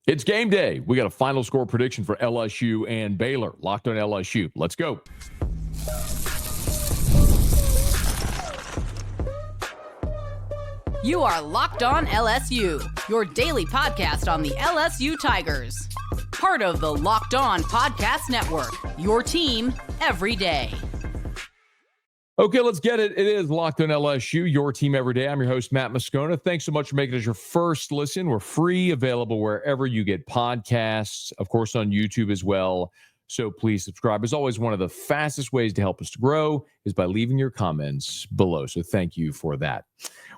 It's game day. We got a final score prediction for LSU and Baylor. Locked on LSU. Let's go. You are Locked On LSU, your daily podcast on the LSU Tigers. Part of the Locked On Podcast Network, your team every day. Okay, let's get it. It is Locked On LSU, your team every day. I'm your host, Matt Moscona. Thanks so much for making us your first listen. We're free, available wherever you get podcasts, of course, on YouTube as well. So please subscribe. As always, one of the fastest ways to help us to grow is by leaving your comments below. So thank you for that.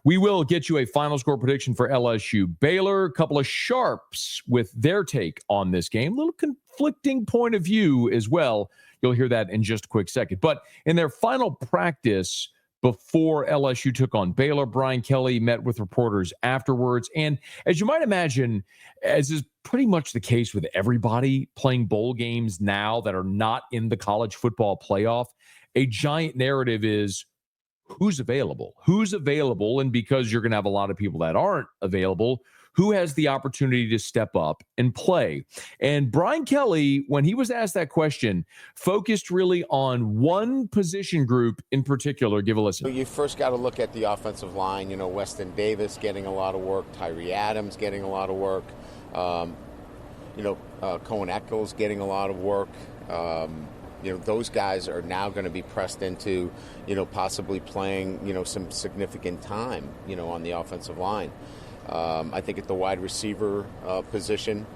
We will get you a final score prediction for LSU Baylor. A couple of sharps with their take on this game. A little conflicting point of view as well. You'll hear that in just a quick second. But in their final practice before LSU took on Baylor, Brian Kelly met with reporters afterwards. And as you might imagine, as is pretty much the case with everybody playing bowl games now that are not in the college football playoff, a giant narrative is who's available? Who's available? And because you're going to have a lot of people that aren't available, who has the opportunity to step up and play? And Brian Kelly, when he was asked that question, focused really on one position group in particular. Give a listen. You first got to look at the offensive line. You know, Weston Davis getting a lot of work, Tyree Adams getting a lot of work, Cohen Eccles getting a lot of work. Those guys are now going to be pressed into, possibly playing, some significant time, on the offensive line. I think at the wide receiver position,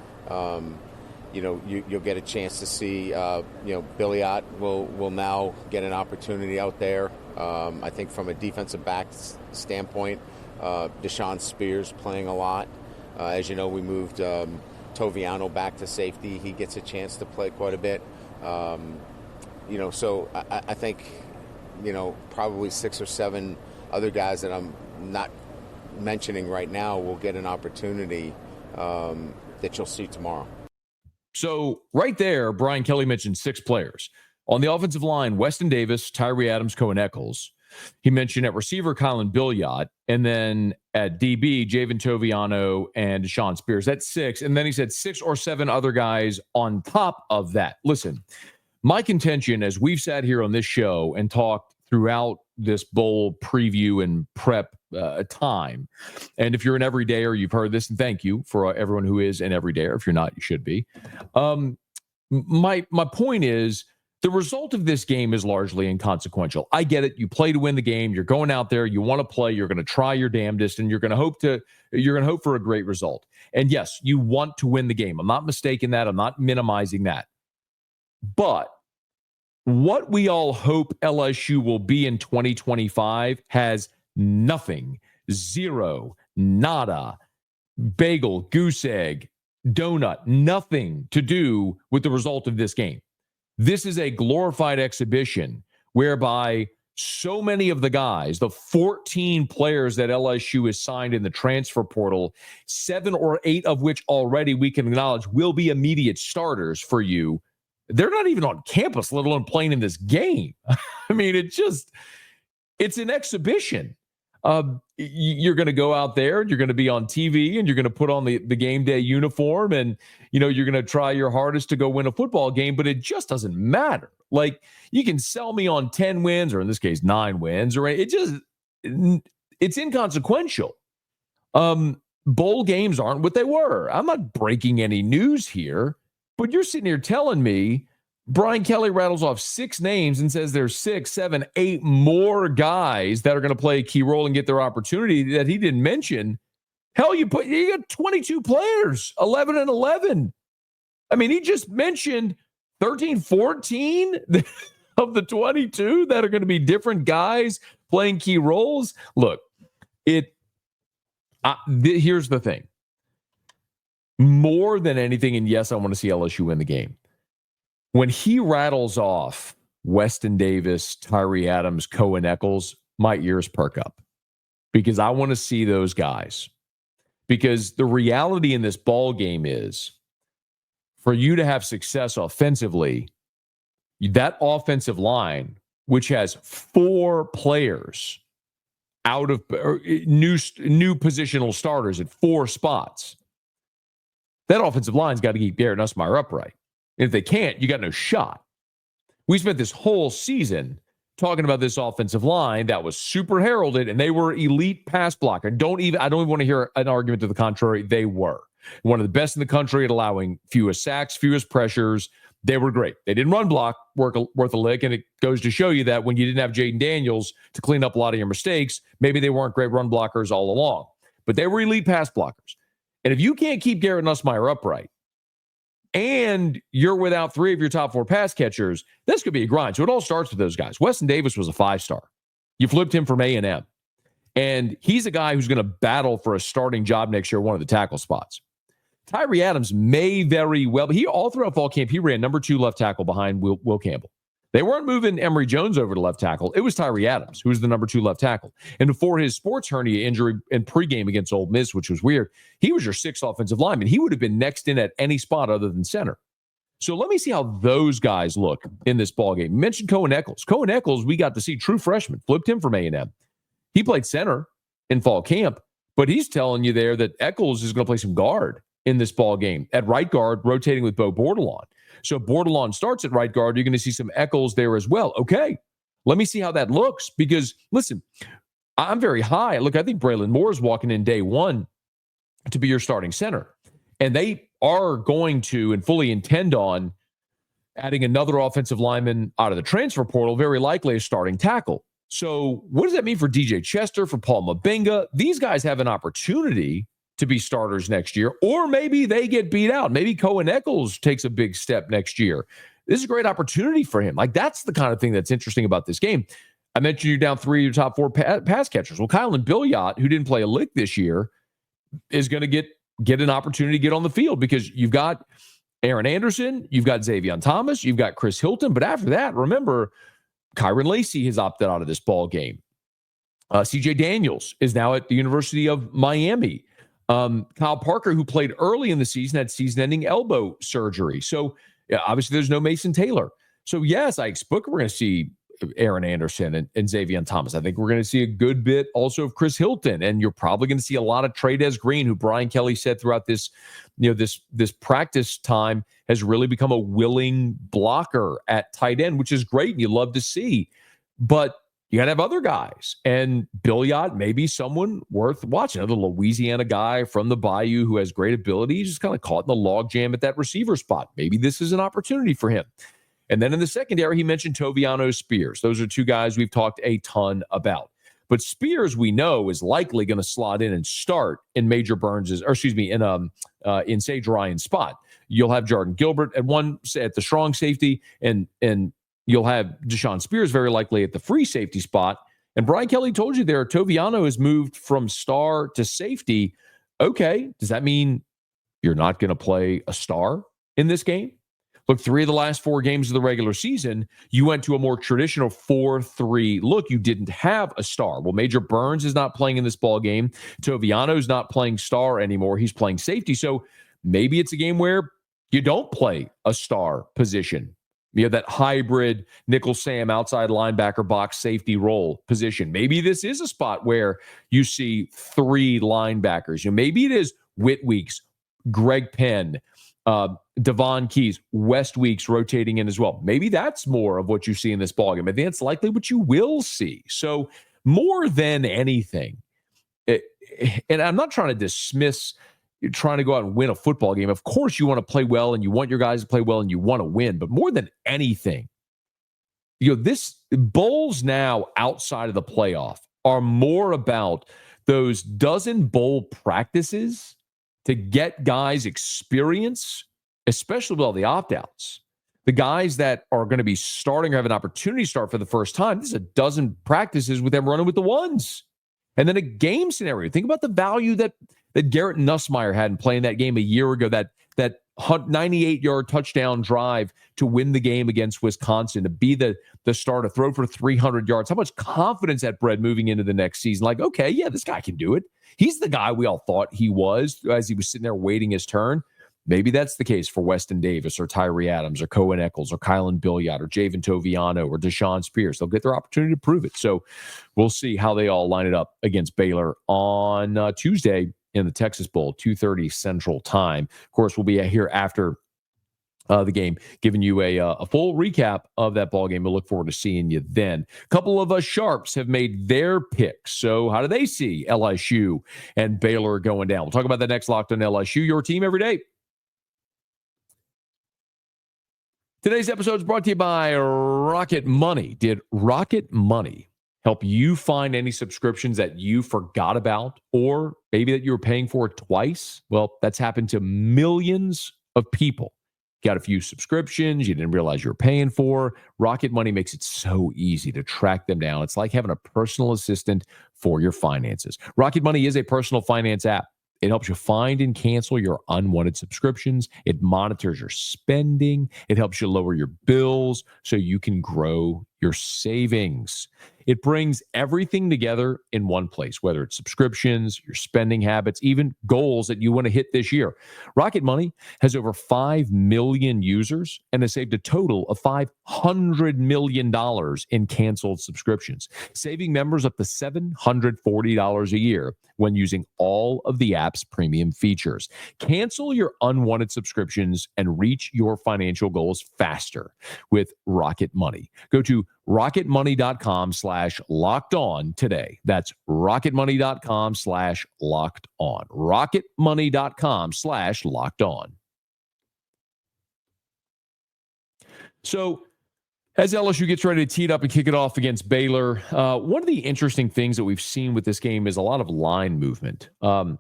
you'll get a chance to see, Billiot will now get an opportunity out there. I think from a defensive back standpoint, Deshaun Spears playing a lot. As you know, we moved Toviano back to safety. He gets a chance to play quite a bit. So I think, probably 6 or 7 other guys that I'm not mentioning right now will get an opportunity that you'll see tomorrow. So right there, Brian Kelly mentioned 6 players. On the offensive line, Weston Davis, Tyree Adams, Cohen Eccles. He mentioned at receiver, Kylan Billiot. And then at DB, Javen Toviano and Deshaun Spears. That's 6. And then he said 6 or 7 other guys on top of that. Listen, my contention, as we've sat here on this show and talked throughout this bowl preview and prep time, and if you're an everydayer, you've heard this, and thank you for everyone who is an everydayer. If you're not, you should be. My point is, the result of this game is largely inconsequential. I get it. You play to win the game. You're going out there. You want to play. You're going to try your damnedest, and you're going to hope for a great result. And yes, you want to win the game. I'm not mistaking that. I'm not minimizing that. But what we all hope LSU will be in 2025 has nothing, zero, nada, bagel, goose egg, donut, nothing to do with the result of this game. This is a glorified exhibition whereby so many of the guys, the 14 players that LSU has signed in the transfer portal, 7 or 8 of which already we can acknowledge will be immediate starters for you, they're not even on campus, let alone playing in this game. I mean, it's an exhibition. You're going to go out there and you're going to be on TV and you're going to put on the game day uniform and, you're going to try your hardest to go win a football game, but it just doesn't matter. Like, you can sell me on 10 wins, or in this case, 9 wins, or it's inconsequential. Bowl games aren't what they were. I'm not breaking any news here, but you're sitting here telling me Brian Kelly rattles off 6 names and says there's 6, 7, 8 more guys that are going to play a key role and get their opportunity that he didn't mention. Hell, you got 22 players, 11 and 11. I mean, he just mentioned 13, 14 of the 22 that are going to be different guys playing key roles. Look, here's the thing. More than anything, and yes, I want to see LSU win the game. When he rattles off Weston Davis, Tyree Adams, Cohen Eccles, my ears perk up because I want to see those guys. Because the reality in this ball game is, for you to have success offensively, that offensive line, which has 4 players out of new positional starters at 4 spots, that offensive line's got to keep Garrett Nussmeier upright. And if they can't, you got no shot. We spent this whole season talking about this offensive line that was super heralded, and they were elite pass blocker. I don't even want to hear an argument to the contrary. They were one of the best in the country at allowing fewest sacks, fewest pressures. They were great. They didn't run block worth a lick, and it goes to show you that when you didn't have Jaden Daniels to clean up a lot of your mistakes, maybe they weren't great run blockers all along. But they were elite pass blockers. And if you can't keep Garrett Nussmeier upright, and you're without 3 of your top 4 pass catchers, this could be a grind. So it all starts with those guys. Weston Davis was a 5-star. You flipped him from A&M. And he's a guy who's going to battle for a starting job next year, one of the tackle spots. Tyree Adams may very well, but all throughout fall camp, he ran number 2 left tackle behind Will Campbell. They weren't moving Emory Jones over to left tackle. It was Tyree Adams, who was the number 2 left tackle. And before his sports hernia injury in pregame against Ole Miss, which was weird, he was your 6th offensive lineman. He would have been next in at any spot other than center. So let me see how those guys look in this ballgame. You mentioned Cohen Eccles. Cohen Eccles, we got to see, true freshman, flipped him from A&M. He played center in fall camp, but he's telling you there that Eccles is going to play some guard in this ball game at right guard, rotating with Bo Bordelon. So Bordelon starts at right guard. You're going to see some Eccles there as well. Okay, let me see how that looks, because, listen, I'm very high. Look, I think Braylon Moore is walking in day 1 to be your starting center. And they are going to and fully intend on adding another offensive lineman out of the transfer portal, very likely a starting tackle. So what does that mean for DJ Chester, for Paul Mabenga? These guys have an opportunity to be starters next year, or maybe they get beat out. Maybe Cohen Eccles takes a big step next year. This is a great opportunity for him. Like, that's the kind of thing that's interesting about this game. I mentioned you're down 3 of your top 4 pass catchers. Well, Kylan Billiot, who didn't play a lick this year, is going to get an opportunity to get on the field, because you've got Aaron Anderson, you've got Xavier Thomas, you've got Chris Hilton. But after that, remember, Kyron Lacey has opted out of this ball game. CJ Daniels is now at the University of Miami. Kyle Parker, who played early in the season, had season-ending elbow surgery. So, obviously, there's no Mason Taylor. So, yes, I expect we're going to see Aaron Anderson and Xavier Thomas. I think we're going to see a good bit also of Chris Hilton, and you're probably going to see a lot of Trey'Dez Green, who Brian Kelly said throughout this, this practice time has really become a willing blocker at tight end, which is great, and you love to see. But you got to have other guys, and Billiot may be someone worth watching. Another Louisiana guy from the Bayou who has great ability. He's just kind of caught in the logjam at that receiver spot. Maybe this is an opportunity for him. And then in the secondary, he mentioned Toviano Spears. Those are 2 guys we've talked a ton about. But Spears, we know, is likely going to slot in and start in Major Burns's, or excuse me, in Sage Ryan's spot. You'll have Jordan Gilbert at the strong safety, and you'll have Deshaun Spears very likely at the free safety spot. And Brian Kelly told you there, Toviano has moved from star to safety. Okay, does that mean you're not going to play a star in this game? Look, 3 of the last 4 games of the regular season, you went to a more traditional 4-3 look. You didn't have a star. Well, Major Burns is not playing in this ball game. Toviano's not playing star anymore. He's playing safety. So maybe it's a game where you don't play a star position. You know, that hybrid nickel Sam outside linebacker box safety role position. Maybe this is a spot where you see 3 linebackers. You know, maybe it is Whit Weeks, Greg Penn, Devon Keys, West Weeks rotating in as well. Maybe that's more of what you see in this ballgame. I think it's likely what you will see. So more than anything, and I'm not trying to dismiss you're trying to go out and win a football game. Of course, you want to play well, and you want your guys to play well, and you want to win. But more than anything, this bowls now outside of the playoff are more about those dozen bowl practices to get guys experience, especially with all the opt-outs. The guys that are going to be starting or have an opportunity to start for the first time, this is a dozen practices with them running with the ones. And then a game scenario. Think about the value that Garrett Nussmeier had in playing that game a year ago, that 98-yard touchdown drive to win the game against Wisconsin, to be the starter, throw for 300 yards. How much confidence that bred moving into the next season? Like, okay, yeah, this guy can do it. He's the guy we all thought he was as he was sitting there waiting his turn. Maybe that's the case for Weston Davis or Tyree Adams or Cohen Eccles or Kylan Billiot or Javen Toviano or Deshaun Spears. They'll get their opportunity to prove it. So we'll see how they all line it up against Baylor on Tuesday in the Texas Bowl, 2:30 Central Time. Of course, we'll be here after the game, giving you a full recap of that ball game. We'll look forward to seeing you then. A couple of us sharps have made their picks. So how do they see LSU and Baylor going down? We'll talk about that next. Locked on LSU, your team every day. Today's episode is brought to you by Rocket Money. Did Rocket Money help you find any subscriptions that you forgot about, or maybe that you were paying for twice? Well, that's happened to millions of people. Got a few subscriptions you didn't realize you were paying for. Rocket Money makes it so easy to track them down. It's like having a personal assistant for your finances. Rocket Money is a personal finance app. It helps you find and cancel your unwanted subscriptions. It monitors your spending. It helps you lower your bills so you can grow your savings. It brings everything together in one place, whether it's subscriptions, your spending habits, even goals that you want to hit this year. Rocket Money has over 5 million users and has saved a total of $500 million in canceled subscriptions, saving members up to $740 a year when using all of the app's premium features. Cancel your unwanted subscriptions and reach your financial goals faster with Rocket Money. Go to rocketmoney.com/locked on today. That's rocketmoney.com/locked on. rocketmoney.com/locked on. So as LSU gets ready to tee it up and kick it off against Baylor, one of the interesting things that we've seen with this game is a lot of line movement. When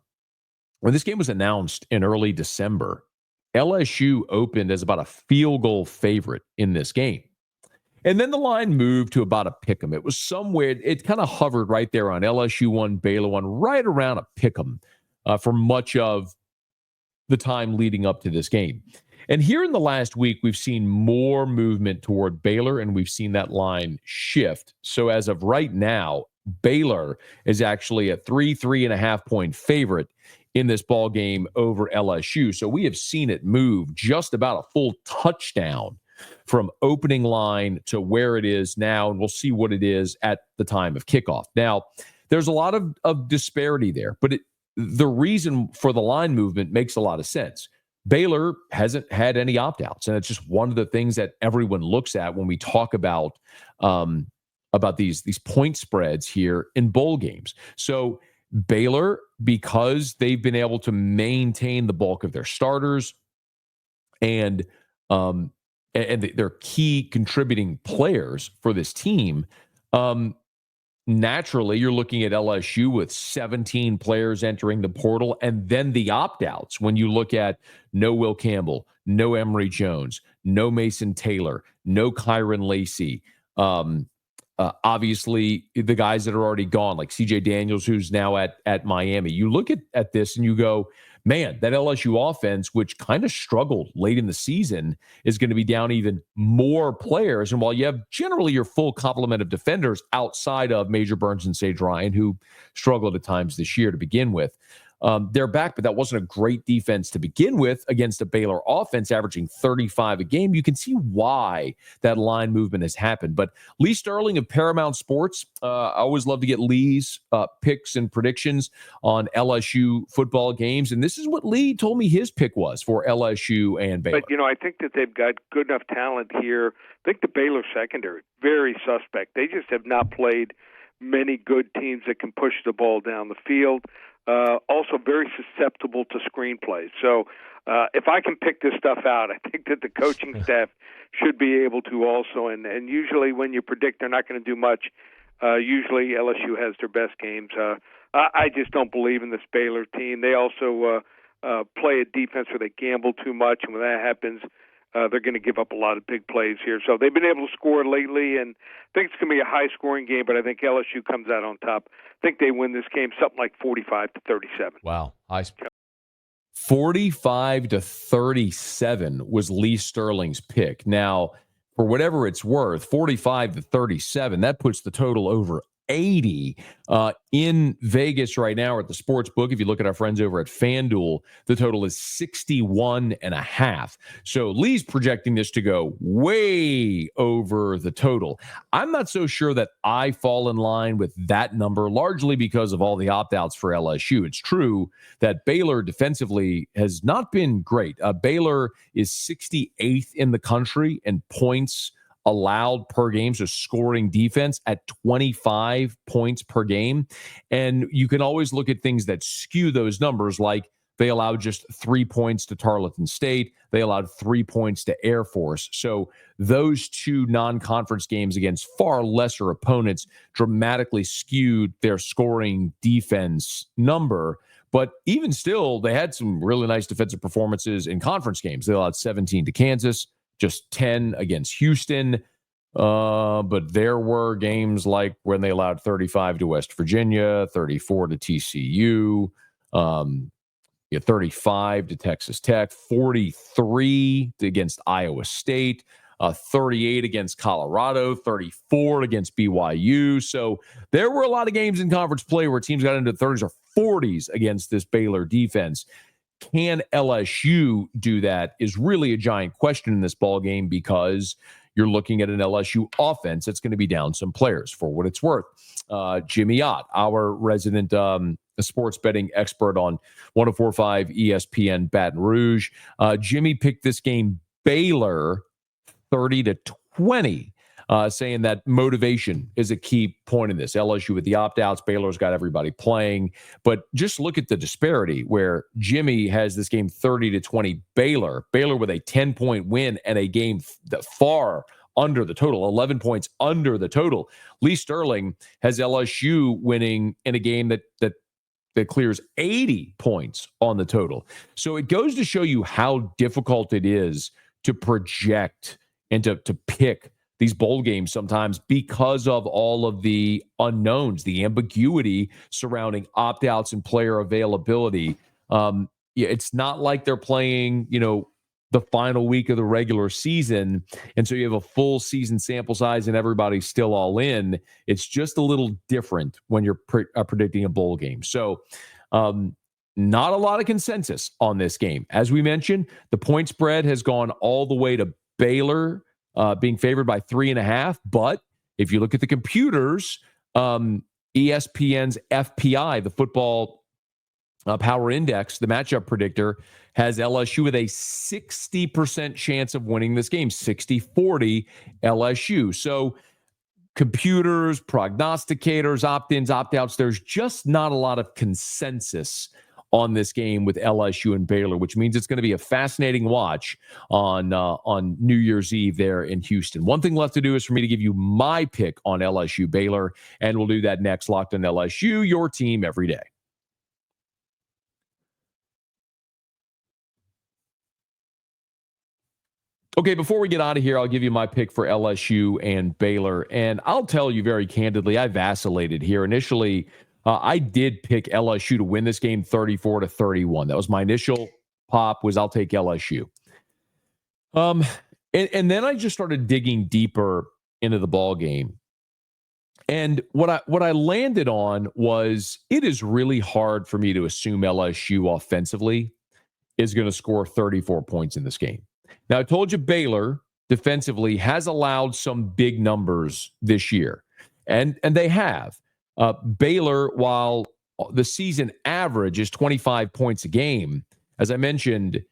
this game was announced in early December, LSU opened as about a field goal favorite in this game. And then the line moved to about a pick 'em. It was somewhere, it kind of hovered right there on LSU 1, Baylor 1, right around a pick 'em for much of the time leading up to this game. And here in the last week, we've seen more movement toward Baylor, and we've seen that line shift. So as of right now, Baylor is actually a 3.5 point favorite in this ball game over LSU. So we have seen it move just about a full touchdown from opening line to where it is now, and we'll see what it is at the time of kickoff. Now, there's a lot of disparity there, but the reason for the line movement makes a lot of sense. Baylor hasn't had any opt-outs, and it's just one of the things that everyone looks at when we talk about these point spreads here in bowl games. So Baylor, because they've been able to maintain the bulk of their starters and they're key contributing players for this team, naturally, you're looking at LSU with 17 players entering the portal, and then the opt-outs. When you look at no Will Campbell, no Emory Jones, no Mason Taylor, no Kyron Lacey, obviously the guys that are already gone, like CJ Daniels, who's now at Miami. You look at this and you go, man, that LSU offense, which kind of struggled late in the season, is going to be down even more players. And while you have generally your full complement of defenders outside of Major Burns and Sage Ryan, who struggled at times this year to begin with, they're back, but that wasn't a great defense to begin with against a Baylor offense averaging 35 a game. You can see why that line movement has happened. But Lee Sterling of Paramount Sports, I always love to get Lee's picks and predictions on LSU football games. And this is what Lee told me his pick was for LSU and Baylor. But, I think that they've got good enough talent here. I think the Baylor secondary, very suspect. They just have not played many good teams that can push the ball down the field. Also very susceptible to screenplays. So if I can pick this stuff out, I think that the coaching staff should be able to also. And usually when you predict they're not going to do much, usually LSU has their best games. I just don't believe in this Baylor team. They also play a defense where they gamble too much, and when that happens, they're going to give up a lot of big plays here. So they've been able to score lately, and I think it's going to be a high-scoring game, but I think LSU comes out on top. I think they win this game something like 45-37. Wow. 45-37 was Lee Sterling's pick. Now, for whatever it's worth, 45-37, that puts the total over 80 in Vegas right now at the sports book. If you look at our friends over at FanDuel, the total is 61.5. So Lee's projecting this to go way over the total. I'm not so sure that I fall in line with that number, largely because of all the opt-outs for LSU. It's true that Baylor defensively has not been great. Baylor is 68th in the country in points allowed per game, so scoring defense at 25 points per game. And you can always look at things that skew those numbers, like they allowed just 3 points to Tarleton State. They allowed 3 points to Air Force. So those two non-conference games against far lesser opponents dramatically skewed their scoring defense number. But even still, they had some really nice defensive performances in conference games. They allowed 17 to Kansas, just 10 against Houston. But there were games like when they allowed 35 to West Virginia, 34 to TCU, 35 to Texas Tech, 43 against Iowa State, 38 against Colorado, 34 against BYU. So there were a lot of games in conference play where teams got into the 30s or 40s against this Baylor defense. Can LSU do that is really a giant question in this ball game, because you're looking at an LSU offense that's going to be down some players. For what it's worth, Jimmy Ott, our resident sports betting expert on 104.5 ESPN Baton Rouge, Jimmy picked this game Baylor 30-20. Saying that motivation is a key point in this. LSU with the opt-outs, Baylor's got everybody playing. But just look at the disparity where Jimmy has this game 30-20 Baylor with a 10-point win and a game that far under the total, 11 points under the total. Lee Sterling has LSU winning in a game that clears 80 points on the total. So it goes to show you how difficult it is to project and to pick these bowl games sometimes, because of all of the unknowns, the ambiguity surrounding opt-outs and player availability. It's not like they're playing, the final week of the regular season, and so you have a full season sample size and everybody's still all in. It's just a little different when you're predicting a bowl game. So not a lot of consensus on this game. As we mentioned, the point spread has gone all the way to Baylor being favored by 3.5. But if you look at the computers, ESPN's FPI, the football power index, the matchup predictor, has LSU with a 60% chance of winning this game, 60-40 LSU. So computers, prognosticators, opt-ins, opt-outs, there's just not a lot of consensus on this game with LSU and Baylor, which means it's going to be a fascinating watch on New Year's Eve there in Houston. One thing left to do is for me to give you my pick on LSU Baylor, and we'll do that next. Locked on LSU, your team every day. Okay, before we get out of here, I'll give you my pick for LSU and Baylor. And I'll tell you very candidly, I vacillated here. Initially, I did pick LSU to win this game 34-31. That was my initial pop, was I'll take LSU. And then I just started digging deeper into the ball game. And what I landed on was, it is really hard for me to assume LSU offensively is going to score 34 points in this game. Now, I told you Baylor defensively has allowed some big numbers this year, and they have. Baylor, while the season average is 25 points a game, as I mentioned,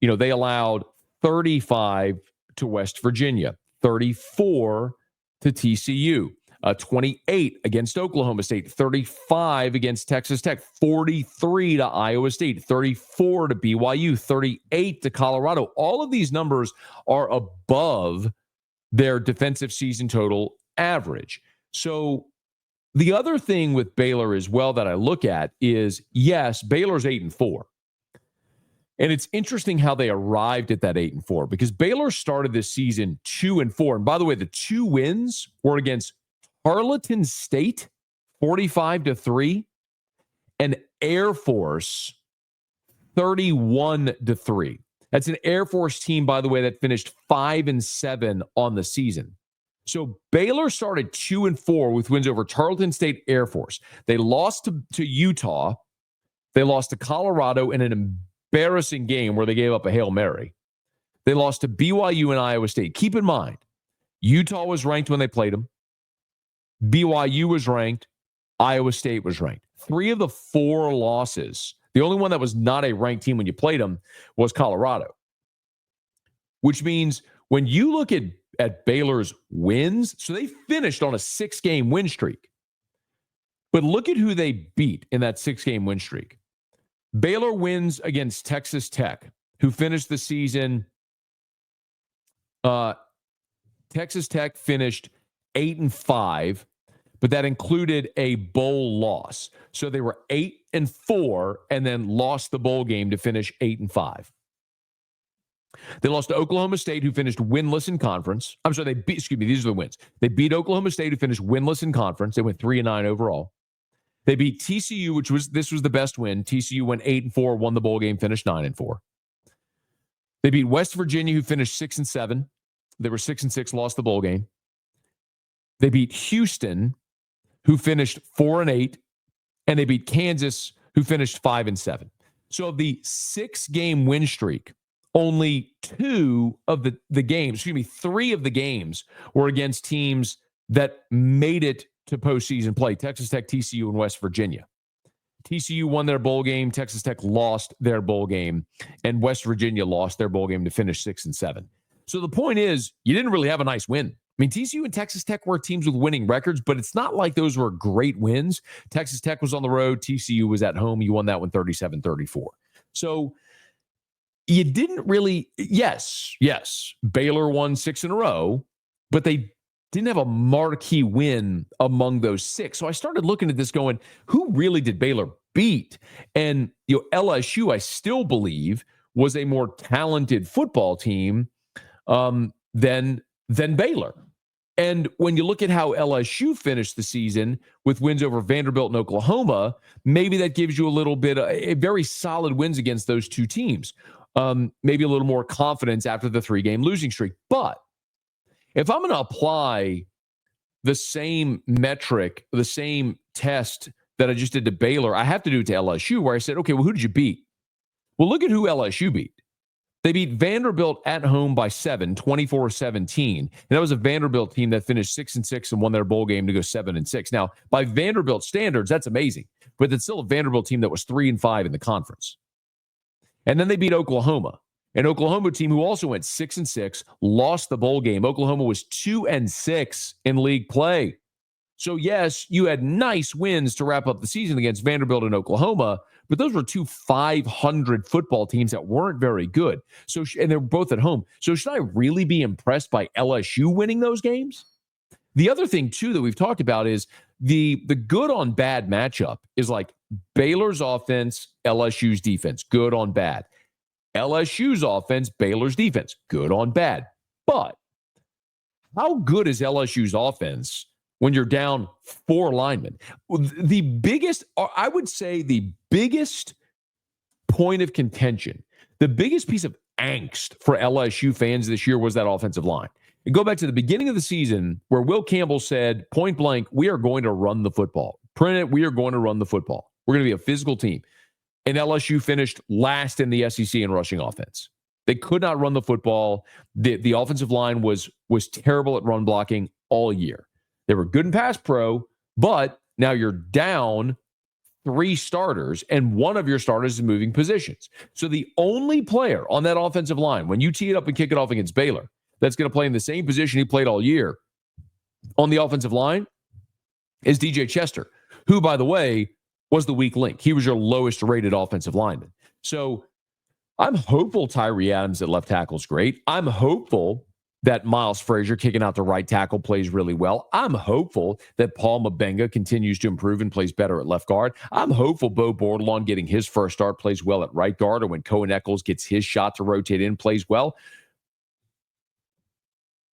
they allowed 35 to West Virginia, 34 to TCU, 28 against Oklahoma State, 35 against Texas Tech, 43 to Iowa State, 34 to BYU, 38 to Colorado. All of these numbers are above their defensive season total average. So the other thing with Baylor as well that I look at is, yes, Baylor's 8-4. And it's interesting how they arrived at that 8-4, because Baylor started this season 2-4. And by the way, the two wins were against Tarleton State, 45-3, and Air Force, 31-3. That's an Air Force team, by the way, that finished 5-7 on the season. So Baylor started 2-4 with wins over Tarleton State Air Force. They lost to Utah. They lost to Colorado in an embarrassing game where they gave up a Hail Mary. They lost to BYU and Iowa State. Keep in mind, Utah was ranked when they played them. BYU was ranked. Iowa State was ranked. 3 of the 4 losses, the only one that was not a ranked team when you played them was Colorado. Which means when you look at Baylor's wins, so they finished on a 6-game win streak. But look at who they beat in that 6-game win streak. Baylor wins against Texas Tech, who finished the season. Texas Tech finished 8-5, but that included a bowl loss. So they were 8-4 and then lost the bowl game to finish 8-5. They lost to Oklahoma State, who finished winless in conference. I'm sorry, these are the wins. They beat Oklahoma State, who finished winless in conference. They went 3-9 overall. They beat TCU, this was the best win. TCU went 8-4, won the bowl game, finished 9-4. They beat West Virginia, who finished 6-7. They were 6-6, lost the bowl game. They beat Houston, who finished 4-8, and they beat Kansas, who finished 5-7. So of the 6-game win streak, only 3 of the games were against teams that made it to postseason play. Texas Tech, TCU, and West Virginia. TCU won their bowl game. Texas Tech lost their bowl game. And West Virginia lost their bowl game to finish 6-7. So the point is, you didn't really have a nice win. I mean, TCU and Texas Tech were teams with winning records, but it's not like those were great wins. Texas Tech was on the road. TCU was at home. You won that one 37-34. So you didn't really, yes, Baylor won 6 in a row, but they didn't have a marquee win among those 6. So I started looking at this going, who really did Baylor beat? And LSU, I still believe, was a more talented football team than Baylor. And when you look at how LSU finished the season with wins over Vanderbilt and Oklahoma, maybe that gives you a little bit a very solid wins against those 2 teams. Maybe a little more confidence after the 3-game losing streak. But if I'm going to apply the same metric, the same test that I just did to Baylor, I have to do it to LSU, where I said, okay, well, who did you beat? Well, look at who LSU beat. They beat Vanderbilt at home by 7, 24-17. And that was a Vanderbilt team that finished 6-6 and won their bowl game to go 7-6. Now, by Vanderbilt standards, that's amazing. But it's still a Vanderbilt team that was 3-5 in the conference. And then they beat Oklahoma, an Oklahoma team who also went 6-6, lost the bowl game. Oklahoma was 2-6 in league play. So yes, you had nice wins to wrap up the season against Vanderbilt and Oklahoma, but those were 2 500 football teams that weren't very good. So, and they're both at home. So should I really be impressed by LSU winning those games? The other thing too that we've talked about is the good on bad matchup is like Baylor's offense, LSU's defense, good on bad. LSU's offense, Baylor's defense, good on bad. But how good is LSU's offense when you're down 4 linemen? The biggest, I would say the biggest point of contention, the biggest piece of angst for LSU fans this year was that offensive line. And go back to the beginning of the season where Will Campbell said, point blank, we are going to run the football. Print it, we are going to run the football. We're going to be a physical team. And LSU finished last in the SEC in rushing offense. They could not run the football. The offensive line was terrible at run blocking all year. They were good in pass pro, but now you're down 3 starters, and one of your starters is moving positions. So the only player on that offensive line, when you tee it up and kick it off against Baylor, that's going to play in the same position he played all year on the offensive line is DJ Chester, who, by the way, was the weak link. He was your lowest rated offensive lineman. So I'm hopeful Tyree Adams at left tackle is great. I'm hopeful that Miles Frazier kicking out the right tackle plays really well. I'm hopeful that Paul Mabenga continues to improve and plays better at left guard. I'm hopeful Bo Bordelon getting his first start plays well at right guard, or when Cohen Eccles gets his shot to rotate in plays well.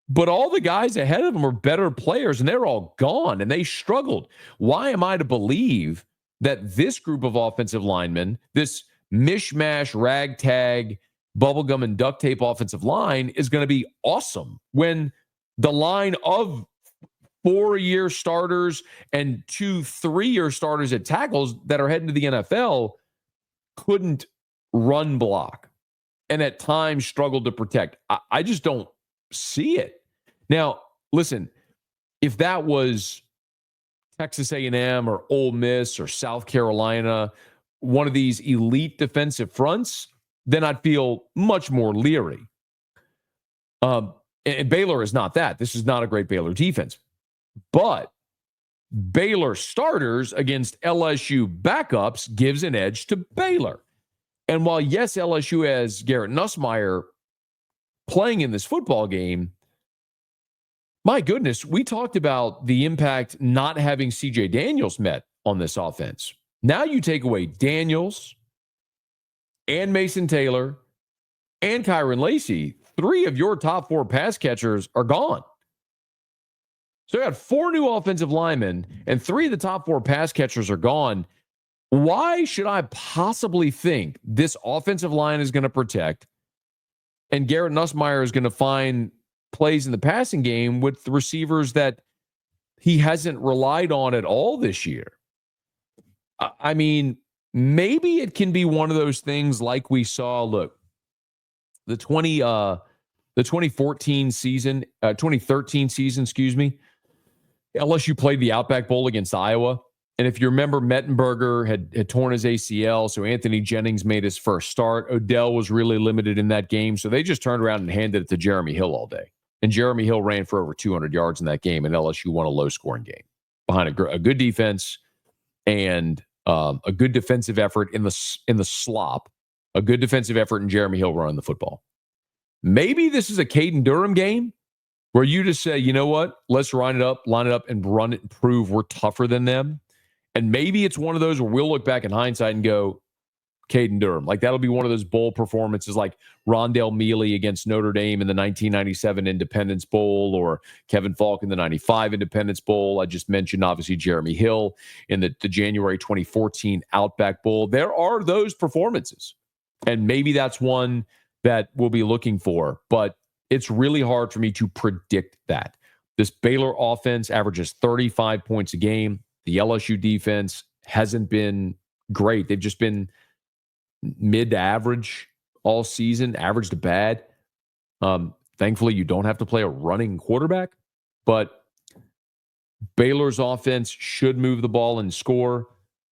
But all the guys ahead of them are better players, and they're all gone, and they struggled. Why am I to believe that this group of offensive linemen, this mishmash, ragtag, bubblegum and duct tape offensive line is going to be awesome when The line of 4-year starters and 2 3-year starters at tackles that are heading to the NFL couldn't run block and at times struggled to protect. I just don't see it. Now, listen, if that was Texas A&M or Ole Miss or South Carolina, one of these elite defensive fronts, then I'd feel much more leery. And Baylor is not that. This is not a great Baylor defense. But Baylor starters against LSU backups gives an edge to Baylor. And while, yes, LSU has Garrett Nussmeier playing in this football game, my goodness, we talked about the impact not having C.J. Daniels met on this offense. Now you take away Daniels and Mason Taylor and Kyron Lacy. 3 of your top 4 pass catchers are gone. So you got 4 new offensive linemen and 3 of the top 4 pass catchers are gone. Why should I possibly think this offensive line is going to protect and Garrett Nussmeier is going to find plays in the passing game with the receivers that he hasn't relied on at all this year? I mean, maybe it can be one of those things like we saw, look, the 2013 season, LSU played the Outback Bowl against Iowa. And if you remember, Mettenberger had torn his ACL, so Anthony Jennings made his first start. Odell was really limited in that game, so they just turned around and handed it to Jeremy Hill all day. And Jeremy Hill ran for over 200 yards in that game, and LSU won a low-scoring game behind a good defense and a good defensive effort in the slop, a good defensive effort in Jeremy Hill running the football. Maybe this is a Caden Durham game where you just say, you know what, let's line it up, and run it and prove we're tougher than them. And maybe it's one of those where we'll look back in hindsight and go, Caden Durham. Like that'll be one of those bowl performances like Rondale Mealy against Notre Dame in the 1997 Independence Bowl or Kevin Falk in the 95 Independence Bowl. I just mentioned, obviously, Jeremy Hill in the January 2014 Outback Bowl. There are those performances. And maybe that's one that we'll be looking for. But it's really hard for me to predict that. This Baylor offense averages 35 points a game. The LSU defense hasn't been great. They've just been mid to average all season, average to bad. Thankfully, you don't have to play a running quarterback, but Baylor's offense should move the ball and score.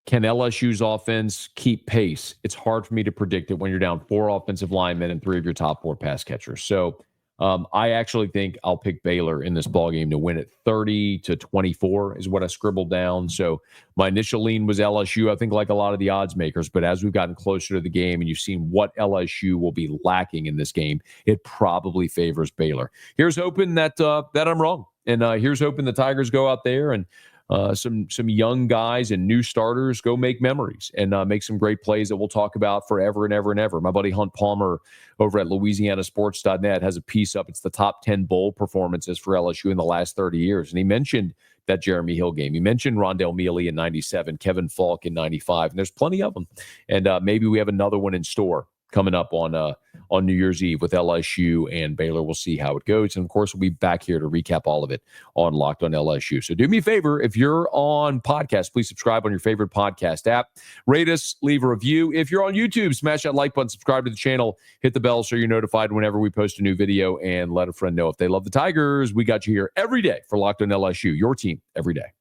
Can LSU's offense keep pace? It's hard for me to predict it when you're down 4 offensive linemen and 3 of your top 4 pass catchers. So I actually think I'll pick Baylor in this ballgame to win it 30-24 is what I scribbled down. So my initial lean was LSU, I think, like a lot of the odds makers. But as we've gotten closer to the game and you've seen what LSU will be lacking in this game, it probably favors Baylor. Here's hoping that I'm wrong. And here's hoping the Tigers go out there and some young guys and new starters go make memories and make some great plays that we'll talk about forever and ever and ever. My buddy Hunt Palmer over at LouisianaSports.net has a piece up. It's the top 10 bowl performances for LSU in the last 30 years. And he mentioned that Jeremy Hill game. He mentioned Rondale Mealy in 97, Kevin Falk in 95, and there's plenty of them. And maybe we have another one in store coming up on New Year's Eve with LSU and Baylor. We'll see how it goes. And, of course, we'll be back here to recap all of it on Locked on LSU. So do me a favor. If you're on podcast, please subscribe on your favorite podcast app. Rate us, leave a review. If you're on YouTube, smash that like button, subscribe to the channel, hit the bell so you're notified whenever we post a new video, and let a friend know if they love the Tigers. We got you here every day for Locked on LSU, your team every day.